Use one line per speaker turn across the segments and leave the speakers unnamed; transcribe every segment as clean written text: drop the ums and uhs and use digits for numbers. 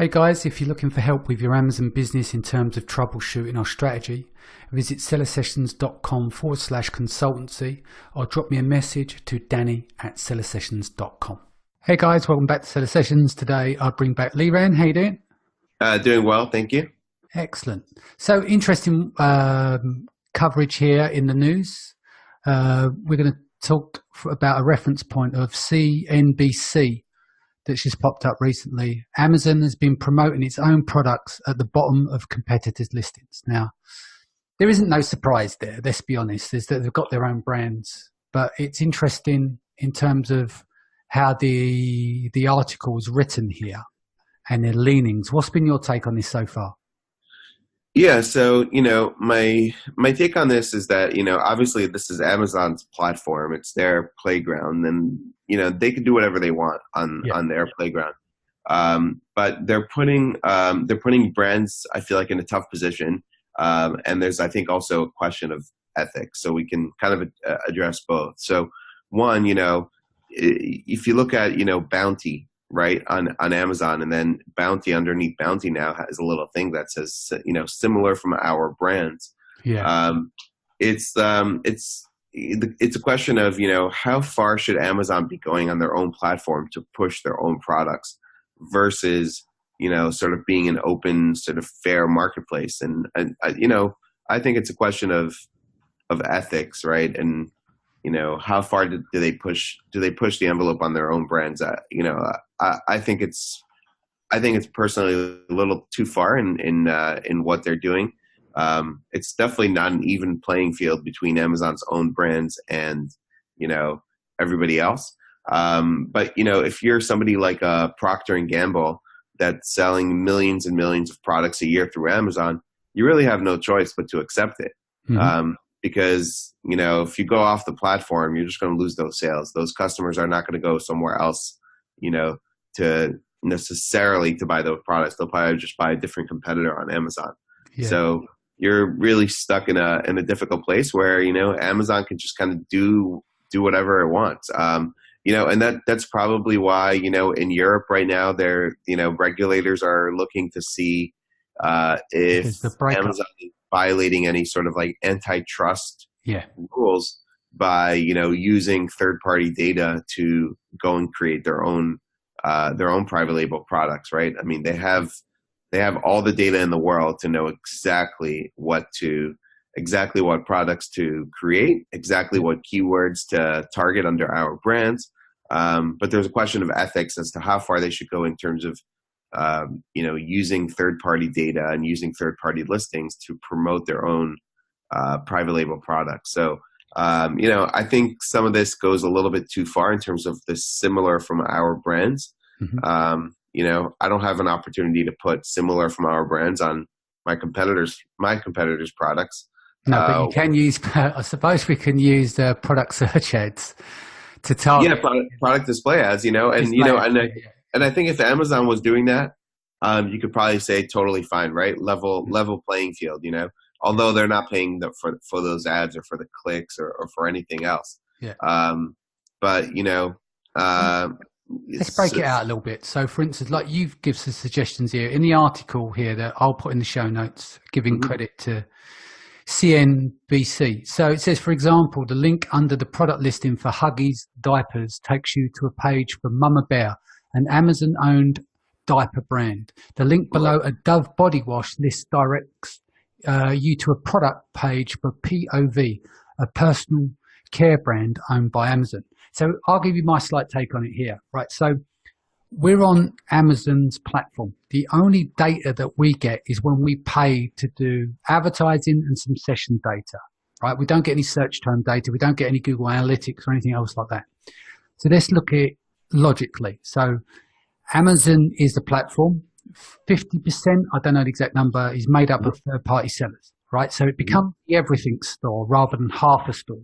Hey guys, if you're looking for help with your Amazon business in terms of troubleshooting or strategy, visit sellersessions.com/consultancy or drop me a message to danny@sellersessions.com. Hey guys, welcome back to Seller Sessions. Today I bring back Liran. How you doing?
Doing well, thank you.
Excellent. So interesting coverage here in the news. We're going to talk about a reference point of CNBC that's just popped up recently. Amazon has been promoting its own products at the bottom of competitors' listings. Now, there isn't no surprise there, let's be honest, is that they've got their own brands. But it's interesting in terms of how the article is written here and their leanings. What's been your take on this so far?
Yeah, so my take on this is that obviously this is Amazon's platform, it's their playground, and they can do whatever they want on their playground. But they're putting brands, I feel like, in a tough position, and there's, I think, also a question of ethics. So we can kind of address both. So one, if you look at Bounty, right, on Amazon, and then Bounty, underneath Bounty now has a little thing that says similar from our brands. It's a question of how far should Amazon be going on their own platform to push their own products versus sort of being an open, sort of fair marketplace. And I think it's a question of ethics, right? And how far do they push the envelope on their own brands? I think it's personally a little too far in what they're doing. It's definitely not an even playing field between Amazon's own brands and everybody else. But if you're somebody like Procter and Gamble that's selling millions and millions of products a year through Amazon, you really have no choice but to accept it. Mm-hmm. Because, if you go off the platform, you're just going to lose those sales. Those customers are not going to go somewhere else, to necessarily to buy those products. They'll probably just buy a different competitor on Amazon. Yeah. So you're really stuck in a difficult place where, Amazon can just kind of do whatever it wants. And that's probably why, in Europe right now, regulators are looking to see if Amazon is violating any sort of like antitrust rules by using third-party data to go and create their own private label products, right? I mean, they have all the data in the world to know exactly what products to create, exactly what keywords to target under our brands. But there's a question of ethics as to how far they should go in terms of using third-party data and using third-party listings to promote their own private label products. So, I think some of this goes a little bit too far in terms of the similar from our brands. Mm-hmm. I don't have an opportunity to put similar from our brands on my competitors' products.
No, but you can use, I suppose we can use product search ads to target.
Yeah, product display ads, and I think if Amazon was doing that, you could probably say totally fine, right? Level playing field, although they're not paying for those ads or for the clicks or for anything else.
Yeah.
But
let's break it out a little bit. So, for instance, like you've given some suggestions here in the article here that I'll put in the show notes, giving mm-hmm. credit to CNBC. So it says, for example, the link under the product listing for Huggies diapers takes you to a page for Mama Bear, an Amazon-owned diaper brand. The link below a Dove body wash list directs you to a product page for POV, a personal care brand owned by Amazon. So I'll give you my slight take on it here. Right, so we're on Amazon's platform. The only data that we get is when we pay to do advertising and some session data. Right, we don't get any search term data. We don't get any Google Analytics or anything else like that. So let's look at it logically. So Amazon is the platform. 50%, I don't know the exact number, is made up of third-party sellers, right? So it becomes the everything store rather than half a store.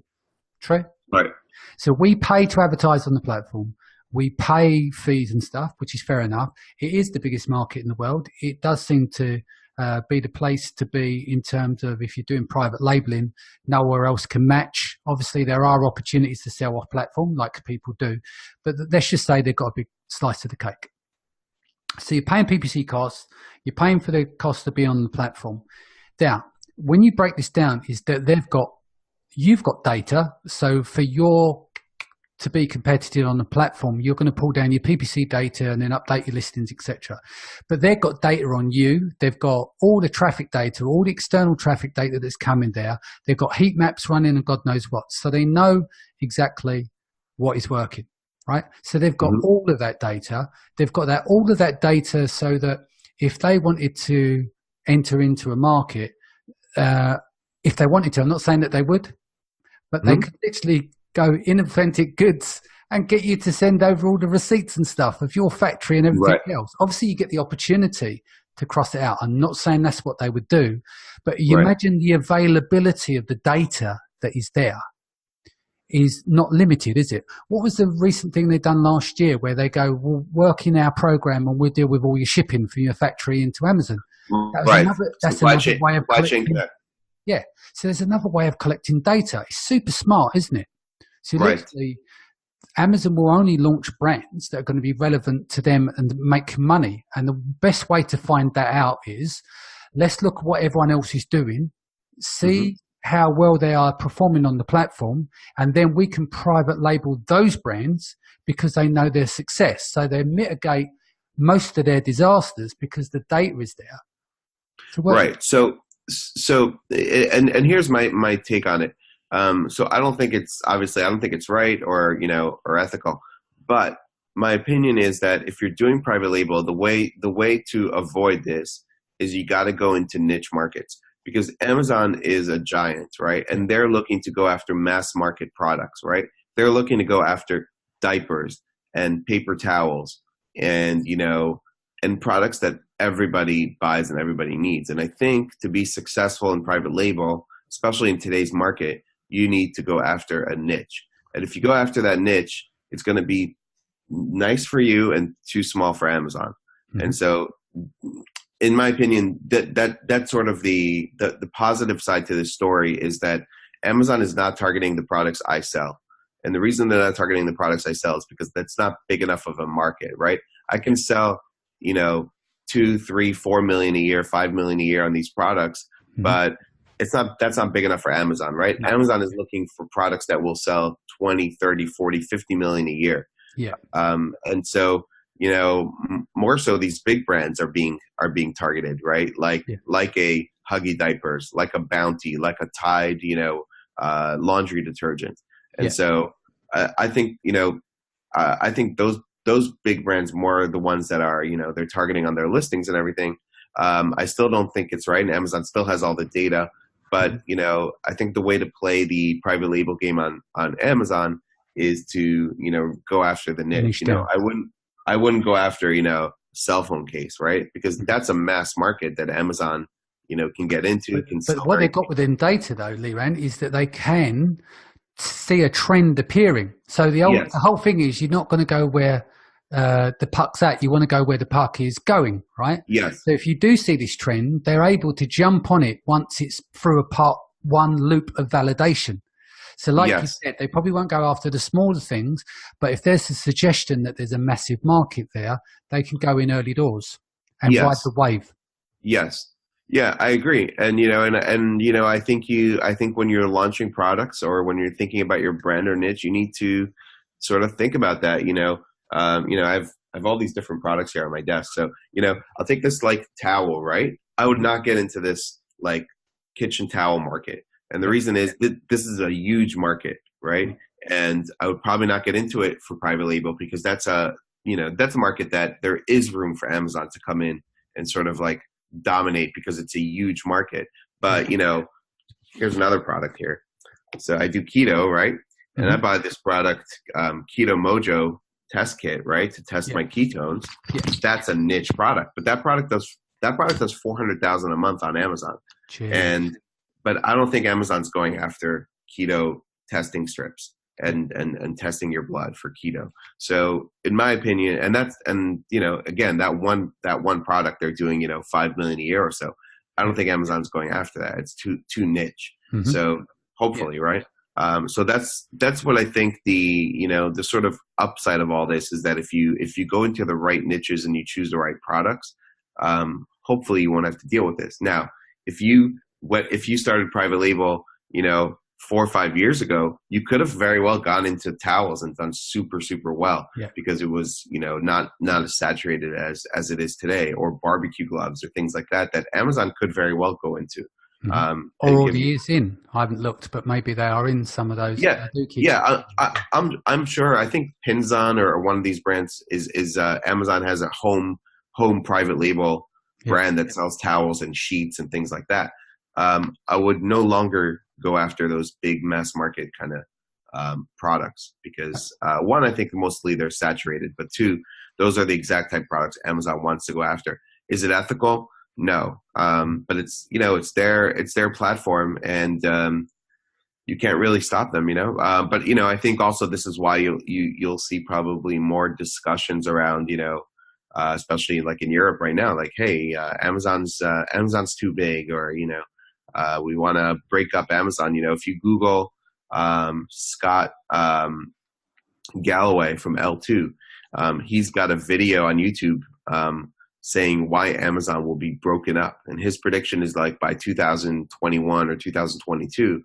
True?
Right.
So we pay to advertise on the platform. We pay fees and stuff, which is fair enough. It is the biggest market in the world. It does seem to be the place to be in terms of if you're doing private labeling, nowhere else can match. Obviously, there are opportunities to sell off platform like people do, but let's just say they've got a big slice of the cake. So you're paying PPC costs, you're paying for the cost to be on the platform. Now, when you break this down, is that you've got data. So for to be competitive on the platform, you're going to pull down your PPC data and then update your listings, etc. But they've got data on you. They've got all the traffic data, all the external traffic data that's coming there. They've got heat maps running and God knows what. So they know exactly what is working, right? So they've got all of that data. They've got all of that data so that if they wanted to enter into a market, if they wanted to, I'm not saying that they would, but they could literally go in Authentic Goods and get you to send over all the receipts and stuff of your factory and everything else. Obviously, you get the opportunity to cross it out. I'm not saying that's what they would do, but you imagine the availability of the data that is there is not limited, is it? What was the recent thing they done last year where they go, we'll work in our program and we'll deal with all your shipping from your factory into Amazon? That's another way of collecting. Yeah. So there's another way of collecting data. It's super smart, isn't it? So literally, Amazon will only launch brands that are going to be relevant to them and make money. And the best way to find that out is let's look at what everyone else is doing, see how well they are performing on the platform, and then we can private label those brands because they know their success. So they mitigate most of their disasters because the data is there.
So and here's my take on it. So I don't think it's right or ethical, but my opinion is that if you're doing private label, the way to avoid this is you got to go into niche markets, because Amazon is a giant, right? And they're looking to go after mass market products, right? They're looking to go after diapers and paper towels and and products that everybody buys and everybody needs. And I think to be successful in private label, especially in today's market, you need to go after a niche. And if you go after that niche, it's going to be nice for you and too small for Amazon. And so in my opinion, that's sort of the positive side to this story is that Amazon is not targeting the products I sell. And the reason they're not targeting the products I sell is because that's not big enough of a market, right? I can sell, 2, 3, 4 million a year, 5 million a year on these products, but that's not big enough for Amazon, right? Amazon is looking for products that will sell 20, 30, 40, 50 million a year.
Yeah.
And so, more so these big brands are being targeted, right? Like a Huggy diapers, like a Bounty, like a Tide, laundry detergent. And so I think, I think those big brands more are the ones that are, they're targeting on their listings and everything. I still don't think it's right. And Amazon still has all the data, but I think the way to play the private label game on Amazon is to, go after the niche. I wouldn't go after, cell phone case, right? Because that's a mass market that Amazon, can get into.
But what they've got within data though, Liran, is that they can see a trend appearing. So the whole thing is you're not going to go where the puck's at. You want to go where the puck is going, right?
Yes.
So if you do see this trend, they're able to jump on it once it's through a part one loop of validation. So like you said, they probably won't go after the smaller things, but if there's a suggestion that there's a massive market there, they can go in early doors and ride the wave.
Yes. Yeah, I agree. And, I think when you're launching products or when you're thinking about your brand or niche, you need to sort of think about that. I've all these different products here on my desk. So, I'll take this like towel, right? I would not get into this like kitchen towel market. And the reason is that this is a huge market, right? And I would probably not get into it for private label because that's a market that there is room for Amazon to come in and sort of like dominate because it's a huge market. But, here's another product here. So I do keto, right? And I buy this product, Keto Mojo test kit, right? To test my ketones. Yeah. That's a niche product, but that product does $400,000 a month on Amazon. Jeez. But I don't think Amazon's going after keto testing strips and testing your blood for keto. So in my opinion, again, that one product they're doing, 5 million a year or so. I don't think Amazon's going after that. It's too niche. So hopefully, right? So that's what I think the sort of upside of all this is, that if you go into the right niches and you choose the right products, hopefully you won't have to deal with this. Now, if you started private label, 4 or 5 years ago, you could have very well gone into towels and done super, super well, because it was, not as saturated as it is today, or barbecue gloves or things like that Amazon could very well go into.
Or already is in. I haven't looked, but maybe they are in some of those.
I'm sure. I think Pinzon or one of these brands is Amazon has a home private label brand that sells towels and sheets and things like that. I would no longer go after those big mass market kind of products, because one, I think mostly they're saturated, but two, those are the exact type of products Amazon wants to go after. Is it ethical? No, but it's their platform, and you can't really stop them, But I think also this is why you'll see probably more discussions around, especially like in Europe right now, like, hey, Amazon's too big, or we want to break up Amazon. If you Google Scott Galloway from L2, he's got a video on YouTube saying why Amazon will be broken up, and his prediction is like by 2021 or 2022,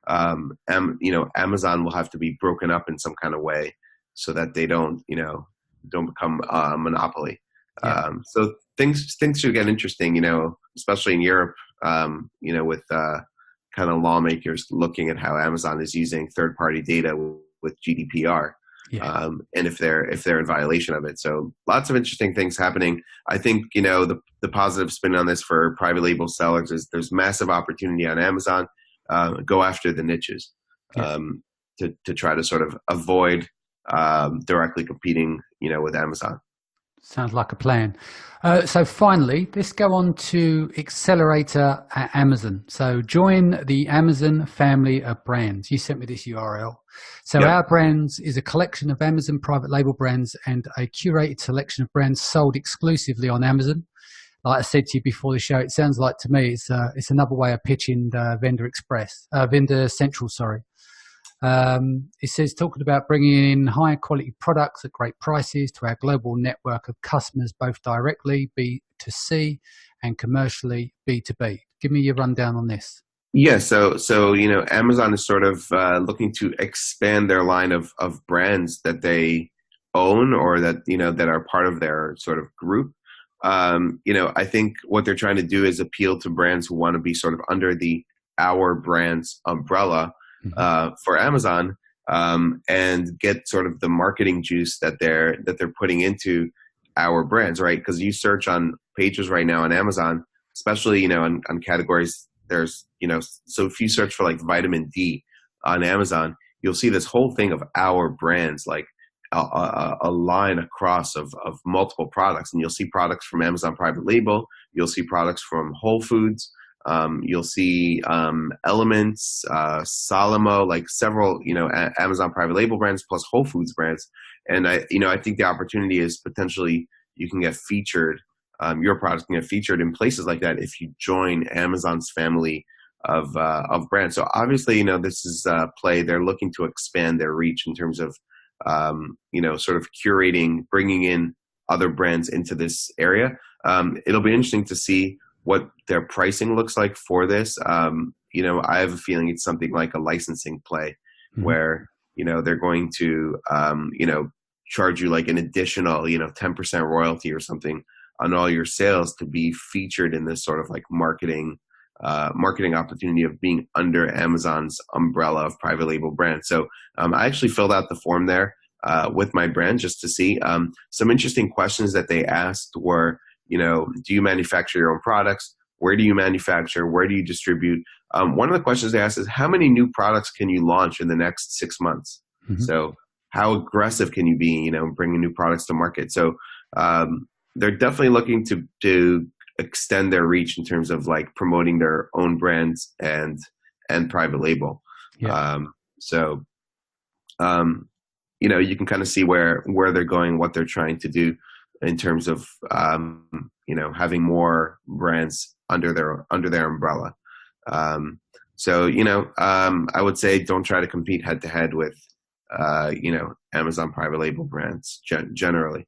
Amazon will have to be broken up in some kind of way so that they don't become a monopoly. So things should get interesting, especially in Europe, with kind of lawmakers looking at how Amazon is using third-party data with GDPR. And if they're in violation of it. So lots of interesting things happening. I think, the positive spin on this for private label sellers is there's massive opportunity on Amazon. Go after the niches to try to sort of avoid directly competing, with Amazon.
Sounds like a plan. So finally, let's go on to Accelerator at Amazon. So join the Amazon family of brands. You sent me this URL. So Our Brands is a collection of Amazon private label brands and a curated selection of brands sold exclusively on Amazon. Like I said to you before the show, it sounds like to me it's another way of pitching Vendor Central. It says, talking about bringing in high quality products at great prices to our global network of customers, both directly B2C and commercially B2B. Give me your rundown on this.
Yeah, so Amazon is sort of looking to expand their line of brands that they own, or that that are part of their sort of group. I think what they're trying to do is appeal to brands who want to be sort of under the Our Brands umbrella for Amazon, and get sort of the marketing juice that they're putting into Our Brands, right? Because you search on pages right now on Amazon, especially on categories. There's so if you search for like vitamin D on Amazon, you'll see this whole thing of Our Brands, like a line across of multiple products, and you'll see products from Amazon private label, you'll see products from Whole Foods, you'll see Elements, Salomo, like several Amazon private label brands plus Whole Foods brands. And I think the opportunity is potentially you can get featured, your products can get featured in places like that if you join Amazon's family of brands. So obviously, this is a play. They're looking to expand their reach in terms of sort of curating, bringing in other brands into this area. It'll be interesting to see what their pricing looks like for this. I have a feeling it's something like a licensing play, where they're going to charge you like an additional 10% royalty or something on all your sales to be featured in this sort of like marketing opportunity of being under Amazon's umbrella of private label brands. So I actually filled out the form there with my brand just to see. Some interesting questions that they asked were, do you manufacture your own products? Where do you manufacture? Where do you distribute? One of the questions they asked is, how many new products can you launch in the next 6 months? So how aggressive can you be, bringing new products to market? So they're definitely looking to extend their reach in terms of like promoting their own brands and private label. You can kind of see where they're going, what they're trying to do in terms of having more brands under their umbrella. So, I would say don't try to compete head to head with, Amazon private label brands generally.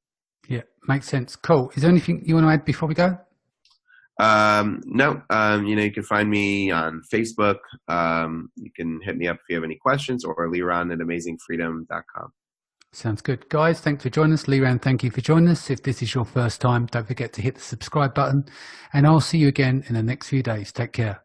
Yeah, makes sense. Cool. Is there anything you want to add before we go?
No, you can find me on Facebook. You can hit me up if you have any questions, or Liran@amazingfreedom.com.
Sounds good. Guys, thanks for joining us. Liran, thank you for joining us. If this is your first time, don't forget to hit the subscribe button, and I'll see you again in the next few days. Take care.